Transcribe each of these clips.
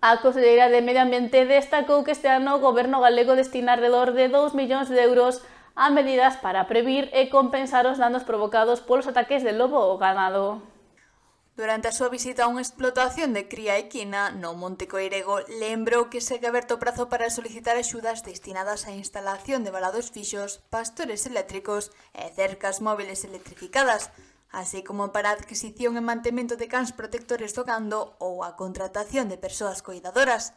A Conselleira de Medio Ambiente destacou que este ano o Goberno galego destina alrededor de 2 millóns de euros a medidas para previr e compensar os danos provocados polos ataques de lobo ao ganado. Durante a súa visita a unha explotación de cría equina no Monte Coirego, lembrou que segue aberto o prazo para solicitar axudas destinadas á instalación de valados fixos, pastores eléctricos e cercas móviles electrificadas, así como para a adquisición e mantemento de cans protectores do gando ou a contratación de persoas coidadoras.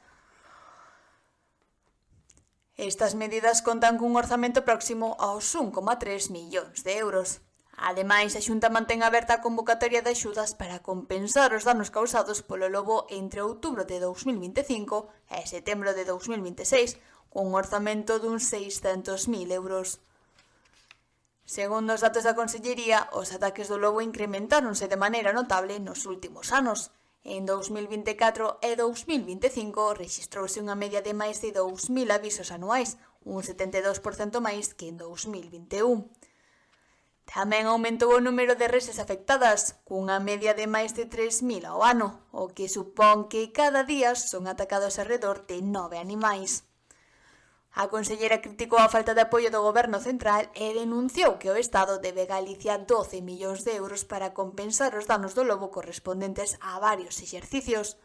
Estas medidas contan cun orzamento próximo aos 1,3 millóns de euros. Ademais, a Xunta mantén aberta a convocatoria de axudas para compensar os danos causados polo lobo entre outubro de 2025 e setembro de 2026, cun orzamento duns 600.000 euros. Segundo os datos da Consellería, os ataques do lobo incrementáronse de maneira notable nos últimos anos. En 2024 e 2025 rexistrouse unha media de máis de 2.000 avisos anuais, un 72% máis que en 2021. Tamén aumentou o número de reses afectadas, cunha media de máis de 3.000 ao ano, o que supón que cada día son atacados alrededor de 9 animais. A conselleira criticou a falta de apoio do Goberno central e denunciou que o Estado debe a Galicia 12 millóns de euros para compensar os danos do lobo correspondentes a varios exercicios.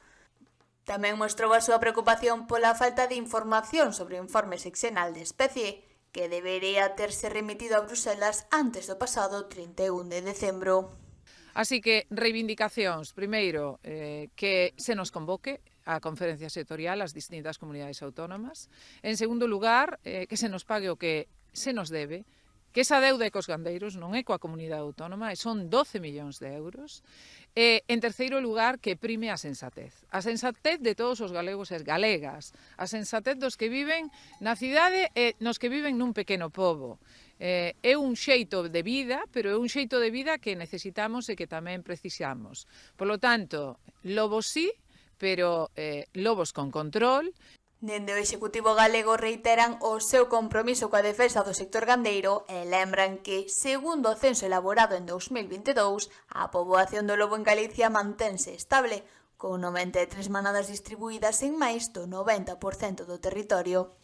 Tamén mostrou a súa preocupación pola falta de información sobre o informe sexenal de especie, que debería terse remitido a Bruselas antes do pasado 31 de decembro. Así que reivindicacións, primeiro, que se nos convoque a conferencia sectorial ás distintas comunidades autónomas. En segundo lugar, que se nos pague o que se nos debe, que esa deuda é cos gandeiros, non é coa comunidade autónoma, e son 12 millóns de euros. E, en terceiro lugar, que prime a sensatez de todos os galegos e galegas, a sensatez dos que viven na cidade e nos que viven nun pequeno pobo. É un xeito de vida, pero é un xeito de vida que necesitamos e que tamén precisamos. Por lo tanto, lobos sí, pero lobos con control. Dende o Executivo galego reiteran o seu compromiso coa defensa do sector gandeiro e lembran que, segundo o censo elaborado en 2022, a poboación do lobo en Galicia mantense estable, con 93 manadas distribuídas en máis do 90% do territorio.